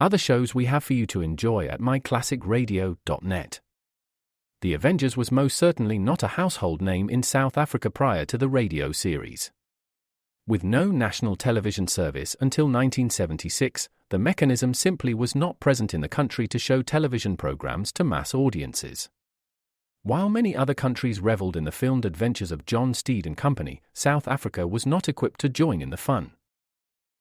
other shows we have for you to enjoy at myclassicradio.net. The Avengers was most certainly not a household name in South Africa prior to the radio series. With no national television service until 1976, the mechanism simply was not present in the country to show television programs to mass audiences. While many other countries reveled in the filmed adventures of John Steed and company, South Africa was not equipped to join in the fun.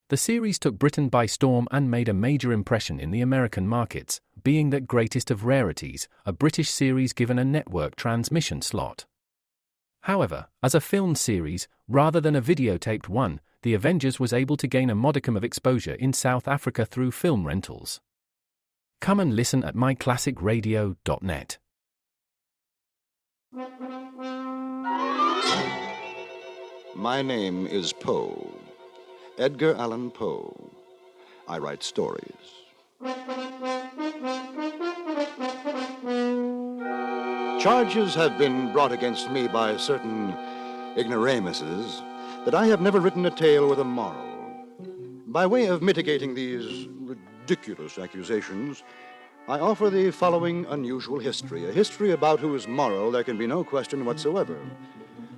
The series took Britain by storm and made a major impression in the American markets, being that greatest of rarities, a British series given a network transmission slot. However, as a filmed series, rather than a videotaped one, The Avengers was able to gain a modicum of exposure in South Africa through film rentals. Come and listen at myclassicradio.net. My name is Poe, Edgar Allan Poe. I write stories. Charges have been brought against me by certain ignoramuses that I have never written a tale with a moral. By way of mitigating these ridiculous accusations, I offer the following unusual history, a history about whose moral there can be no question whatsoever.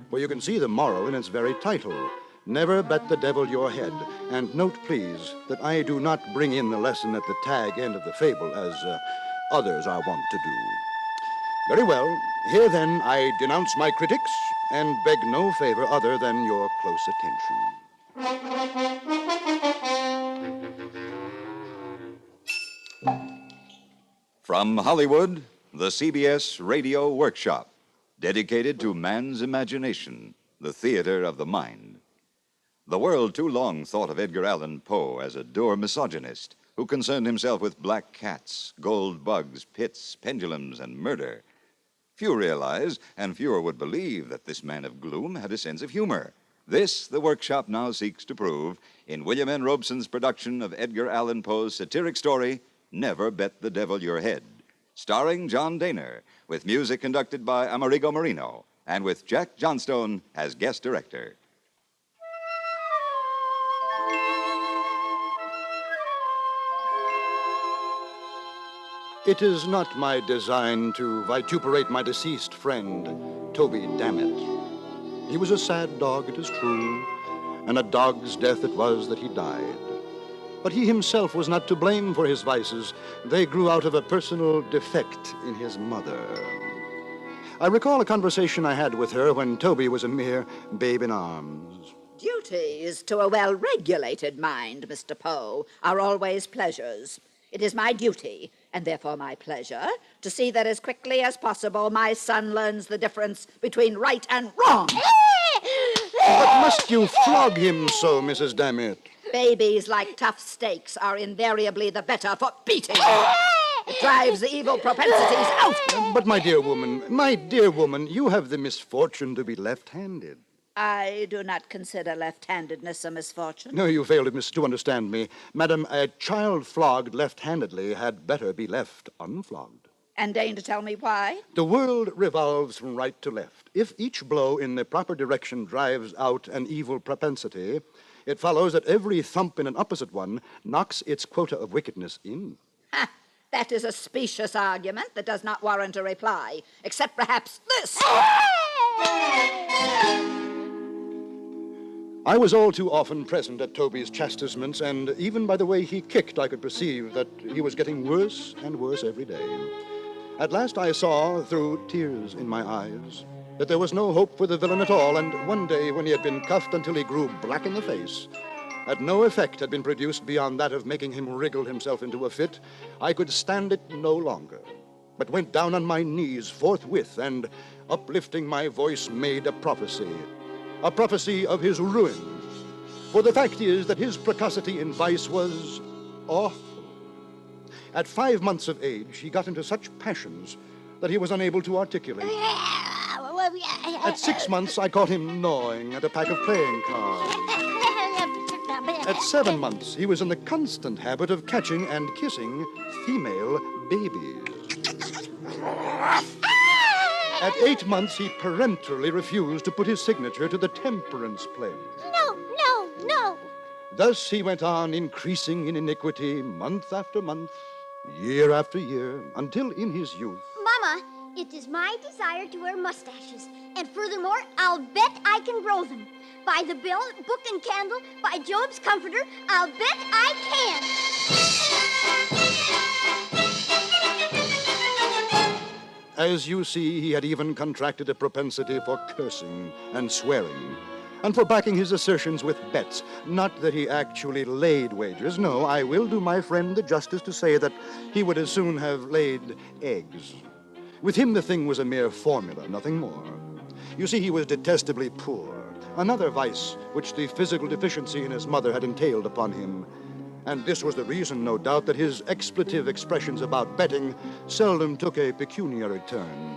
For you can see the moral in its very title, Never Bet the Devil Your Head. And note, please, that I do not bring in the lesson at the tag end of the fable, as others are wont to do. Very well, here then I denounce my critics and beg no favor other than your close attention. From Hollywood, the CBS Radio Workshop, dedicated to man's imagination, the theater of the mind. The world too long thought of Edgar Allan Poe as a dour misogynist who concerned himself with black cats, gold bugs, pits, pendulums, and murder. Few realize, and fewer would believe, that this man of gloom had a sense of humor. This, the workshop now seeks to prove in William N. Robeson's production of Edgar Allan Poe's satiric story, Never Bet the Devil Your Head, starring John Dehner, with music conducted by Amerigo Marino, and with Jack Johnstone as guest director. It is not my design to vituperate my deceased friend, Toby Dammit. He was a sad dog, it is true, and a dog's death it was that he died. But he himself was not to blame for his vices. They grew out of a personal defect in his mother. I recall a conversation I had with her when Toby was a mere babe in arms. Duties to a well-regulated mind, Mr. Poe, are always pleasures. It is my duty, and therefore my pleasure, to see that as quickly as possible my son learns the difference between right and wrong. But must you flog him so, Mrs. Dammit? Babies, like tough steaks, are invariably the better for beating. It drives the evil propensities out. But my dear woman, you have the misfortune to be left-handed. I do not consider left-handedness a misfortune. No, you fail to understand me. Madam, a child flogged left-handedly had better be left unflogged. And deign to tell me why? The world revolves from right to left. If each blow in the proper direction drives out an evil propensity, it follows that every thump in an opposite one knocks its quota of wickedness in. Ha! That is a specious argument that does not warrant a reply, except perhaps this. I was all too often present at Toby's chastisements, and even by the way he kicked, I could perceive that he was getting worse and worse every day. At last I saw, through tears in my eyes, that there was no hope for the villain at all, and one day when he had been cuffed until he grew black in the face, and no effect had been produced beyond that of making him wriggle himself into a fit, I could stand it no longer, but went down on my knees forthwith and, uplifting my voice, made a prophecy of his ruin. For the fact is that his precocity in vice was awful. At 5 months of age, he got into such passions that he was unable to articulate. At 6 months, I caught him gnawing at a pack of playing cards. At 7 months, he was in the constant habit of catching and kissing female babies. At 8 months, he peremptorily refused to put his signature to the temperance pledge. No. Thus he went on, increasing in iniquity month after month, year after year, until in his youth. Mama, it is my desire to wear mustaches, and furthermore, I'll bet I can grow them. By the bell, book, and candle, by Job's comforter, I'll bet I can. As you see, he had even contracted a propensity for cursing and swearing, and for backing his assertions with bets. Not that he actually laid wagers. No, I will do my friend the justice to say that he would as soon have laid eggs. With him, the thing was a mere formula, nothing more. You see, he was detestably poor, another vice which the physical deficiency in his mother had entailed upon him. And this was the reason, no doubt, that his expletive expressions about betting seldom took a pecuniary turn.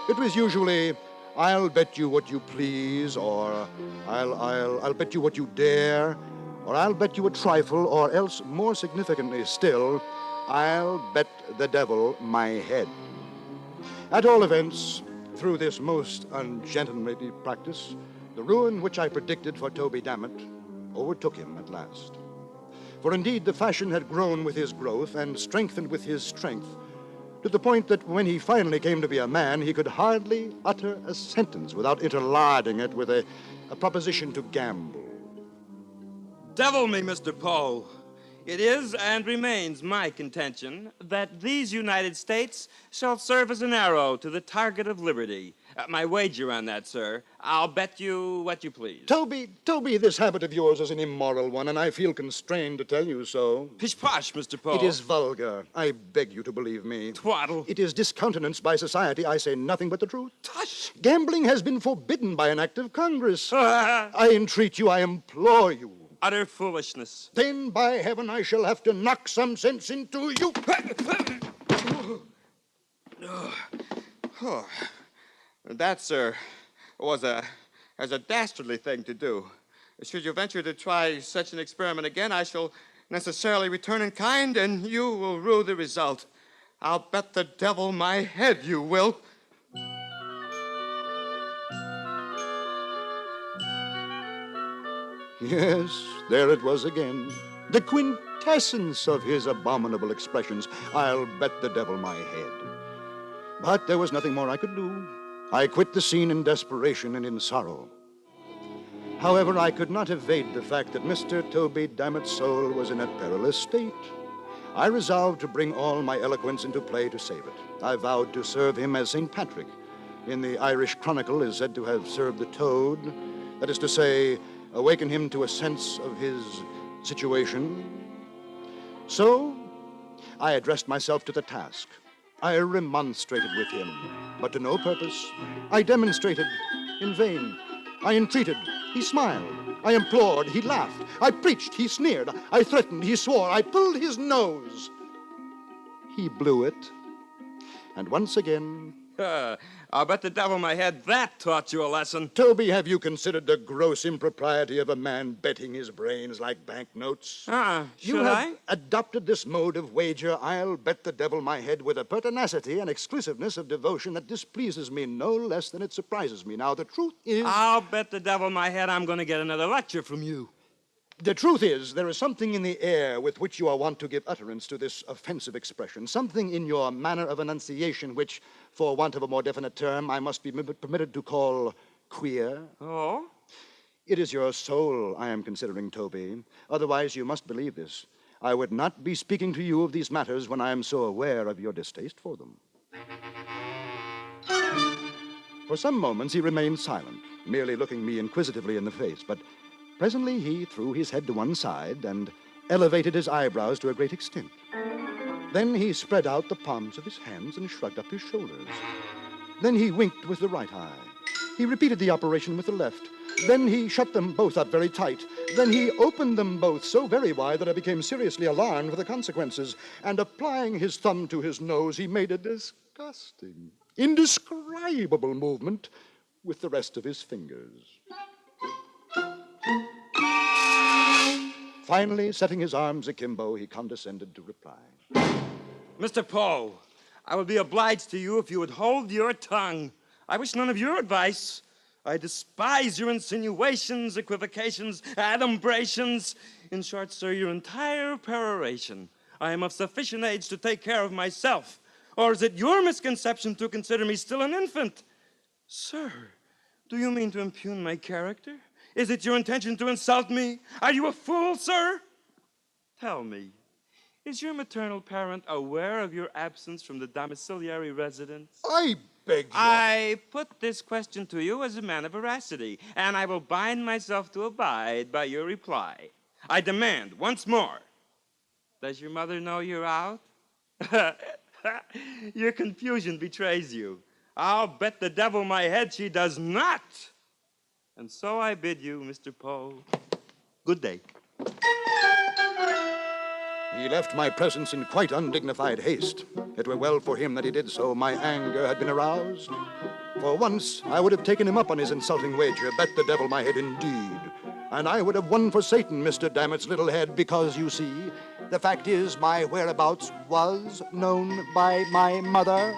It was usually, "I'll bet you what you please," or I'll bet you what you dare," or "I'll bet you a trifle," or else, more significantly still, "I'll bet the devil my head." At all events, through this most ungentlemanly practice, the ruin which I predicted for Toby Dammit overtook him at last. For indeed the fashion had grown with his growth and strengthened with his strength, to the point that when he finally came to be a man, he could hardly utter a sentence without interlarding it with a proposition to gamble. Devil me, Mr. Poe. It is and remains my contention that these United States shall serve as an arrow to the target of liberty. My wager on that, sir. I'll bet you what you please. Toby, this habit of yours is an immoral one, and I feel constrained to tell you so. Pish-posh, Mr. Poe. It is vulgar. I beg you to believe me. Twaddle. It is discountenanced by society. I say nothing but the truth. Tush. Gambling has been forbidden by an act of Congress. I entreat you, I implore you. Utter foolishness. Then, by heaven, I shall have to knock some sense into you. That, sir, was a dastardly thing to do. Should you venture to try such an experiment again, I shall necessarily return in kind, and you will rue the result. I'll bet the devil my head you will. Yes, there it was again. The quintessence of his abominable expressions. "I'll bet the devil my head." But there was nothing more I could do. I quit the scene in desperation and in sorrow. However, I could not evade the fact that Mr. Toby Dammit's soul was in a perilous state. I resolved to bring all my eloquence into play to save it. I vowed to serve him as St. Patrick, in the Irish Chronicle, is said to have served the toad. That is to say, awaken him to a sense of his situation. So, I addressed myself to the task. I remonstrated with him, but to no purpose. I demonstrated in vain. I entreated, he smiled. I implored, he laughed. I preached, he sneered. I threatened, he swore. I pulled his nose. He blew it. And once again... I'll bet the devil my head that taught you a lesson. Toby, have you considered the gross impropriety of a man betting his brains like banknotes? Should I? You have adopted this mode of wager, "I'll bet the devil my head," with a pertinacity and exclusiveness of devotion that displeases me no less than it surprises me. Now, the truth is... I'll bet the devil my head I'm going to get another lecture from you. The truth is, there is something in the air with which you are wont to give utterance to this offensive expression, something in your manner of enunciation which, for want of a more definite term, I must be permitted to call queer. Oh? It is your soul I am considering, Toby. Otherwise, you must believe this. I would not be speaking to you of these matters when I am so aware of your distaste for them. For some moments, he remained silent, merely looking me inquisitively in the face, but presently he threw his head to one side and elevated his eyebrows to a great extent. Then he spread out the palms of his hands and shrugged up his shoulders. Then he winked with the right eye. He repeated the operation with the left. Then he shut them both up very tight. Then he opened them both so very wide that I became seriously alarmed for the consequences. And applying his thumb to his nose, he made a disgusting, indescribable movement with the rest of his fingers. Finally, setting his arms akimbo, he condescended to reply. Mr. Poe, I would be obliged to you if you would hold your tongue. I wish none of your advice. I despise your insinuations, equivocations, adumbrations. In short, sir, your entire peroration. I am of sufficient age to take care of myself. Or is it your misconception to consider me still an infant? Sir, do you mean to impugn my character? Is it your intention to insult me? Are you a fool, sir? Tell me, is your maternal parent aware of your absence from the domiciliary residence? I beg you. I put this question to you as a man of veracity, and I will bind myself to abide by your reply. I demand, once more, does your mother know you're out? Your confusion betrays you. I'll bet the devil my head she does not. And so I bid you, Mr. Poe, good day. He left my presence in quite undignified haste. It were well for him that he did so. My anger had been aroused. For once, I would have taken him up on his insulting wager, bet the devil my head indeed. And I would have won for Satan, Mr. Dammit's little head, because, you see, the fact is my whereabouts was known by my mother.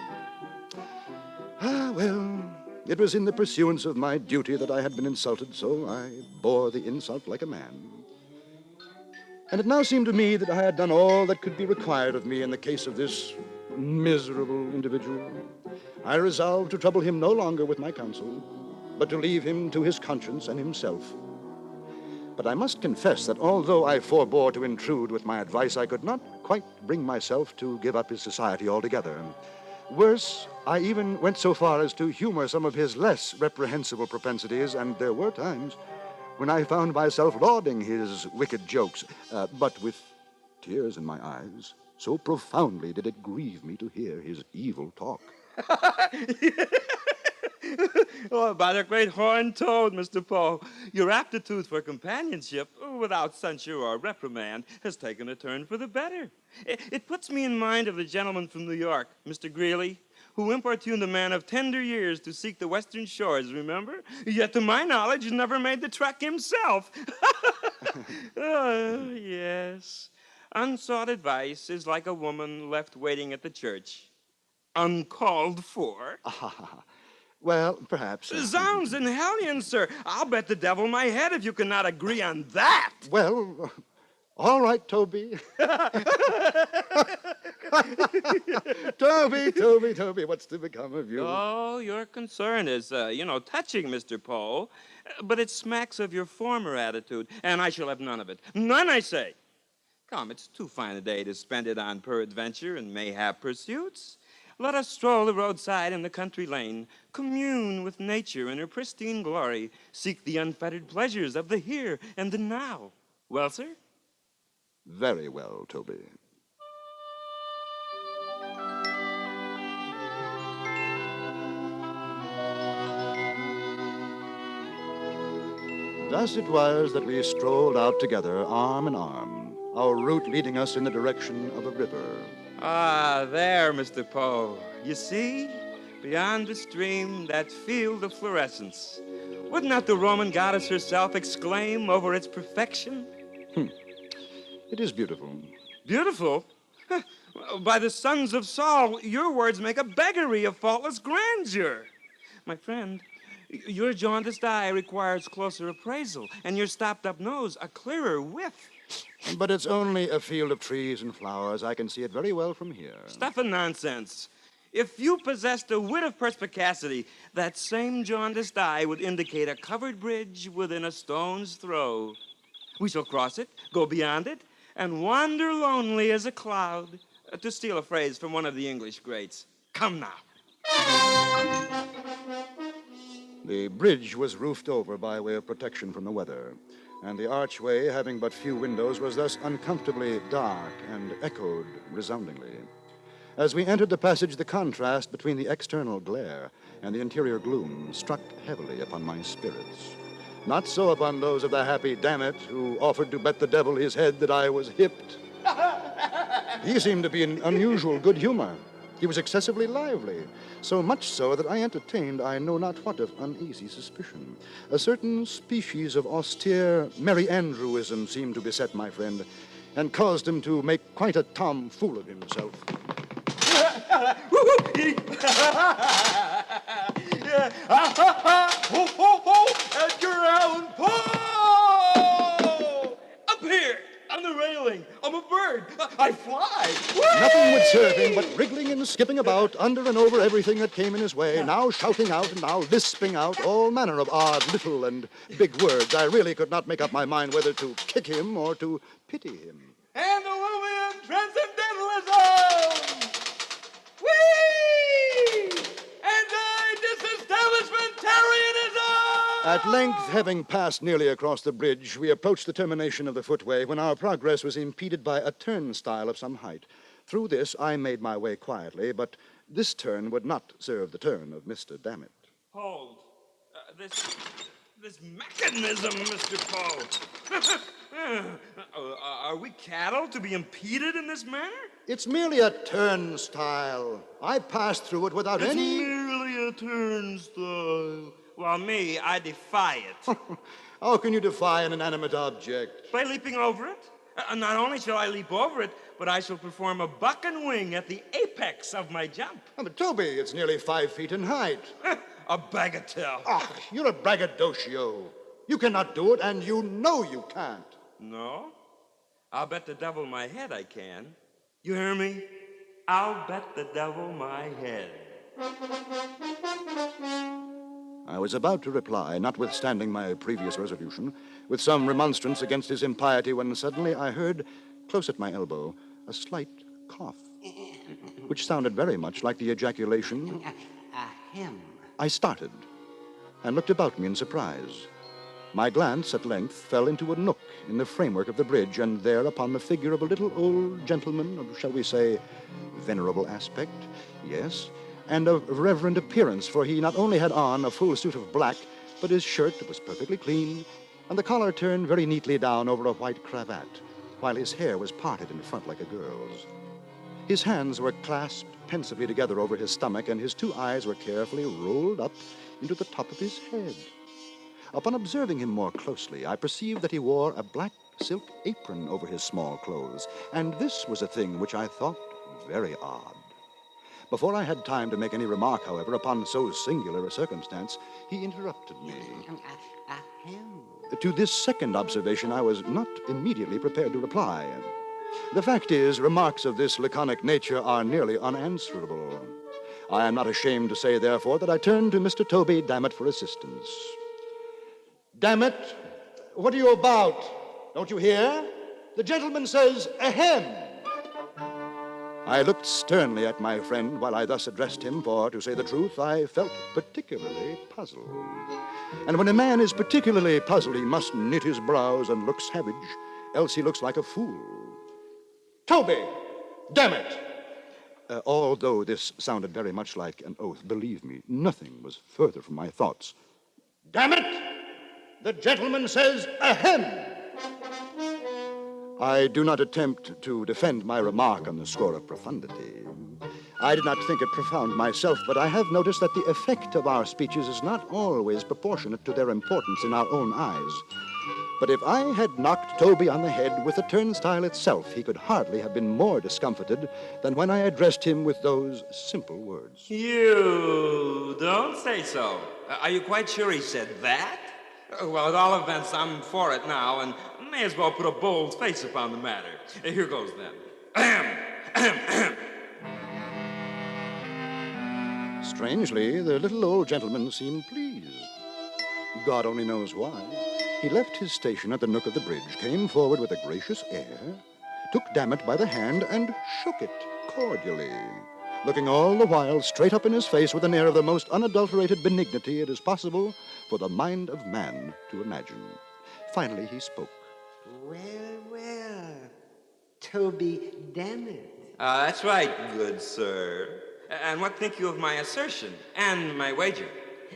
Ah, well, it was in the pursuance of my duty that I had been insulted, so I bore the insult like a man. And it now seemed to me that I had done all that could be required of me in the case of this miserable individual. I resolved to trouble him no longer with my counsel, but to leave him to his conscience and himself. But I must confess that although I forbore to intrude with my advice, I could not quite bring myself to give up his society altogether. Worse, I even went so far as to humor some of his less reprehensible propensities, and there were times when I found myself lauding his wicked jokes, but with tears in my eyes, so profoundly did it grieve me to hear his evil talk. Oh, by the great horned toad, Mr. Poe, your aptitude for companionship, without censure or reprimand, has taken a turn for the better. It puts me in mind of the gentleman from New York, Mr. Greeley, who importuned a man of tender years to seek the western shores, remember? Yet, to my knowledge, never made the trek himself. Oh, yes. Unsought advice is like a woman left waiting at the church. Uncalled for. Well, perhaps. Zounds and hellions, sir. I'll bet the devil my head if you cannot agree on that. Well, all right, Toby. Toby, what's to become of you? Oh, your concern is, touching, Mr. Poe. But it smacks of your former attitude, and I shall have none of it. None, I say. Come, it's too fine a day to spend it on peradventure and mayhap pursuits. Let us stroll the roadside and the country lane, commune with nature in her pristine glory, seek the unfettered pleasures of the here and the now. Well, sir? Very well, Toby. Thus it was that we strolled out together, arm in arm, our route leading us in the direction of a river. Ah, there, Mr. Poe. You see, beyond the stream, that field of fluorescence. Would not the Roman goddess herself exclaim over its perfection? It is beautiful. Beautiful? By the sons of Saul, your words make a beggary of faultless grandeur. My friend, your jaundiced eye requires closer appraisal, and your stopped-up nose a clearer whiff. But it's only a field of trees and flowers. I can see it very well from here. Stuff and nonsense. If you possessed a wit of perspicacity, that same jaundiced eye would indicate a covered bridge within a stone's throw. We shall cross it, go beyond it, and wander lonely as a cloud, to steal a phrase from one of the English greats. Come now. The bridge was roofed over by way of protection from the weather, and the archway, having but few windows, was thus uncomfortably dark and echoed resoundingly. As we entered the passage, the contrast between the external glare and the interior gloom struck heavily upon my spirits. Not so upon those of the happy Dammit, who offered to bet the devil his head that I was hipped. He seemed to be in unusual good humor. He was excessively lively, so much so that I entertained I know not what of uneasy suspicion. A certain species of austere Merry Andrewism seemed to beset my friend, and caused him to make quite a tomfool of himself. Ho, ho, ho! Edgar Allan Poe! Up here, on the railing. I'm a bird. I fly. Nothing would serve him but wriggling and skipping about under and over everything that came in his way, now shouting out and now lisping out all manner of odd little and big words. I really could not make up my mind whether to kick him or to pity him. Antediluvian transcendentalism! Whee! Anti-disestablishmentarianism! At length, having passed nearly across the bridge, we approached the termination of the footway when our progress was impeded by a turnstile of some height. Through this, I made my way quietly, but this turn would not serve the turn of Mr. Dammit. Hold. This mechanism, Mr. Poe. Are we cattle to be impeded in this manner? It's merely a turnstile. I passed through it without It's any... merely a turnstile. Well, me, I defy it. How can you defy an inanimate object? By leaping over it. Not only shall I leap over it, but I shall perform a buck and wing at the apex of my jump. Oh, but Toby, it's nearly 5 feet in height. A bagatelle. Ah, you're a braggadocio. You cannot do it, and you know you can't. No? I'll bet the devil my head I can. You hear me? I'll bet the devil my head. I was about to reply, notwithstanding my previous resolution, with some remonstrance against his impiety, when suddenly I heard, close at my elbow, a slight cough, which sounded very much like the ejaculation. Him. I started and looked about me in surprise. My glance at length fell into a nook in the framework of the bridge, and there upon the figure of a little old gentleman of, shall we say, venerable aspect, yes, and of reverend appearance, for he not only had on a full suit of black, but his shirt was perfectly clean, and the collar turned very neatly down over a white cravat, while his hair was parted in front like a girl's. His hands were clasped pensively together over his stomach, and his 2 eyes were carefully rolled up into the top of his head. Upon observing him more closely, I perceived that he wore a black silk apron over his small clothes, and this was a thing which I thought very odd. Before I had time to make any remark, however, upon so singular a circumstance, he interrupted me. To this second observation, I was not immediately prepared to reply. The fact is, remarks of this laconic nature are nearly unanswerable. I am not ashamed to say, therefore, that I turned to Mr. Toby Dammit for assistance. Dammit, what are you about? Don't you hear? The gentleman says, ahem. I looked sternly at my friend while I thus addressed him, for, to say the truth, I felt particularly puzzled. And when a man is particularly puzzled, he must knit his brows and look savage, else he looks like a fool. Toby, damn it! Although this sounded very much like an oath, believe me, nothing was further from my thoughts. Damn it! The gentleman says, ahem! I do not attempt to defend my remark on the score of profundity. I did not think it profound myself, but I have noticed that the effect of our speeches is not always proportionate to their importance in our own eyes. But if I had knocked Toby on the head with the turnstile itself, he could hardly have been more discomfited than when I addressed him with those simple words. You don't say so. Are you quite sure he said that? Well, at all events, I'm for it now, and may as well put a bold face upon the matter. Here goes then. Ahem. Strangely, the little old gentleman seemed pleased. God only knows why. He left his station at the nook of the bridge, came forward with a gracious air, took Dammit by the hand, and shook it cordially, looking all the while straight up in his face with an air of the most unadulterated benignity it is possible for the mind of man to imagine. Finally, he spoke. Well, Toby Dammit. That's right, good sir. And what think you of my assertion and my wager?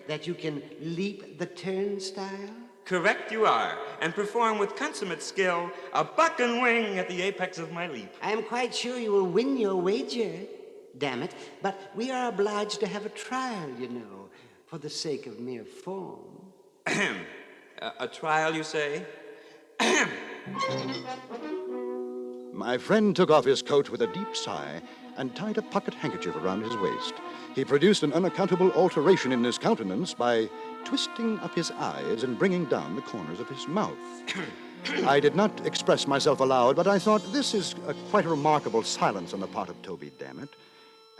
That you can leap the turnstile? Correct you are, and perform with consummate skill a buck and wing at the apex of my leap. I am quite sure you will win your wager, damn it, but we are obliged to have a trial, you know, for the sake of mere form. A trial, you say? My friend took off his coat with a deep sigh and tied a pocket handkerchief around his waist. He produced an unaccountable alteration in his countenance by twisting up his eyes and bringing down the corners of his mouth. I did not express myself aloud, but I thought this is quite a remarkable silence on the part of Toby Dammit,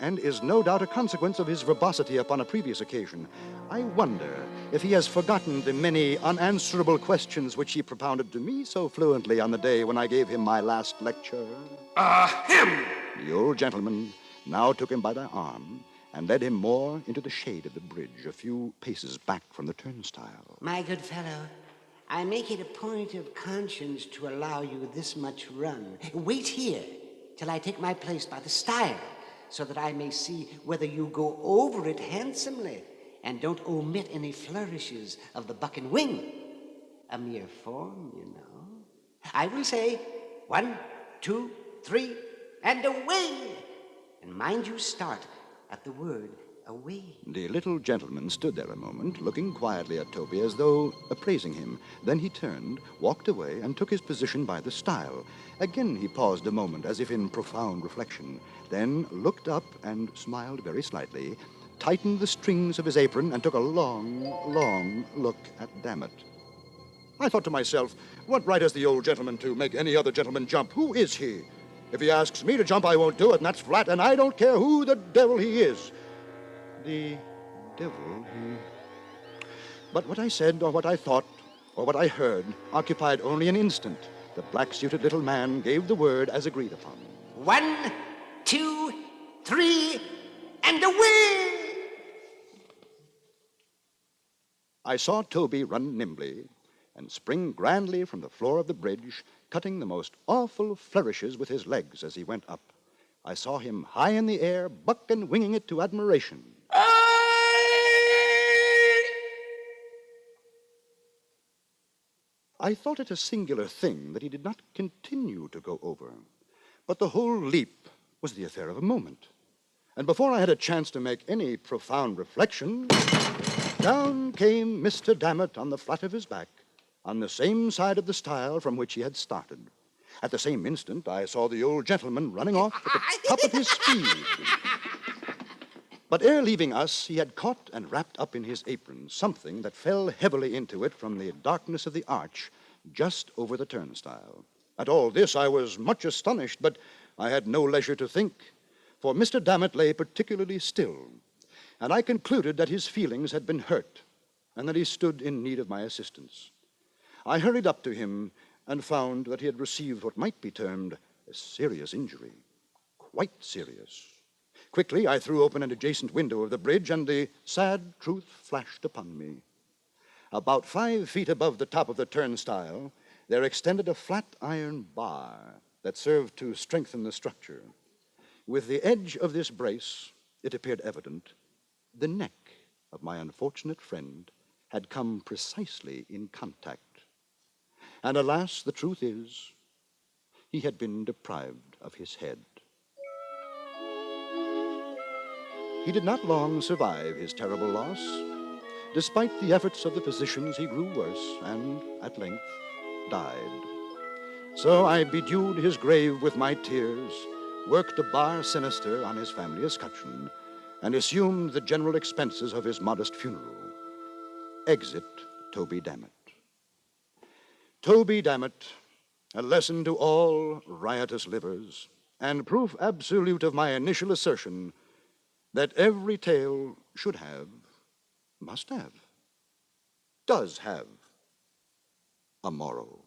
and is no doubt a consequence of his verbosity upon a previous occasion. I wonder if he has forgotten the many unanswerable questions which he propounded to me so fluently on the day when I gave him my last lecture. Him! The old gentleman now took him by the arm and led him more into the shade of the bridge, a few paces back from the turnstile. My good fellow, I make it a point of conscience to allow you this much run. Wait here till I take my place by the stile, so that I may see whether you go over it handsomely and don't omit any flourishes of the buck and wing. A mere form, you know. I will say 1, 2, 3, and away! And mind you start at the word away. The little gentleman stood there a moment, looking quietly at Toby as though appraising him. Then he turned, walked away, and took his position by the stile. Again he paused a moment, as if in profound reflection, then looked up and smiled very slightly, tightened the strings of his apron, and took a long, long look at Dammit. I thought to myself, what right has the old gentleman to make any other gentleman jump? Who is he? If he asks me to jump, I won't do it, and that's flat, and I don't care who the devil he is. The devil, But what I said, or what I thought, or what I heard, occupied only an instant. The black-suited little man gave the word as agreed upon. 1, 2, 3, and away! I saw Toby run nimbly and spring grandly from the floor of the bridge, cutting the most awful flourishes with his legs as he went up. I saw him high in the air, buck and winging it to admiration. I thought it a singular thing that he did not continue to go over, but the whole leap was the affair of a moment. And before I had a chance to make any profound reflection, down came Mr. Dammit on the flat of his back, on the same side of the stile from which he had started. At the same instant, I saw the old gentleman running off at the top of his speed. But ere leaving us, he had caught and wrapped up in his apron something that fell heavily into it from the darkness of the arch just over the turnstile. At all this, I was much astonished, but I had no leisure to think, for Mr. Dammit lay particularly still, and I concluded that his feelings had been hurt and that he stood in need of my assistance. I hurried up to him and found that he had received what might be termed a serious injury, quite serious. Quickly, I threw open an adjacent window of the bridge, and the sad truth flashed upon me. About 5 feet above the top of the turnstile, there extended a flat iron bar that served to strengthen the structure. With the edge of this brace, it appeared evident, the neck of my unfortunate friend had come precisely in contact. And alas, the truth is, he had been deprived of his head. He did not long survive his terrible loss. Despite the efforts of the physicians, he grew worse and, at length, died. So I bedewed his grave with my tears, worked a bar sinister on his family escutcheon, and assumed the general expenses of his modest funeral. Exit Toby Dammit. Toby Dammit, a lesson to all riotous livers, and proof absolute of my initial assertion that every tale should have, must have, does have a moral.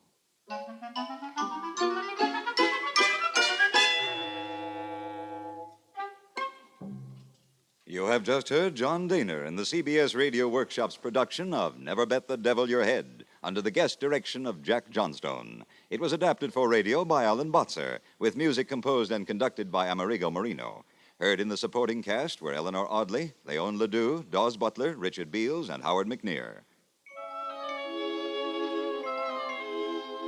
You have just heard John Daner in the CBS Radio Workshop's production of Never Bet the Devil Your Head, under the guest direction of Jack Johnstone. It was adapted for radio by Alan Botzer, with music composed and conducted by Amerigo Marino. Heard in the supporting cast were Eleanor Audley, Leon Ledoux, Dawes Butler, Richard Beals, and Howard McNear.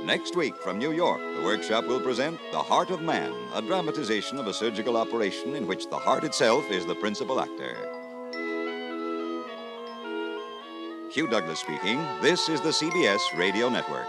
Next week from New York, the workshop will present The Heart of Man, a dramatization of a surgical operation in which the heart itself is the principal actor. Hugh Douglas speaking. This is the CBS Radio Network.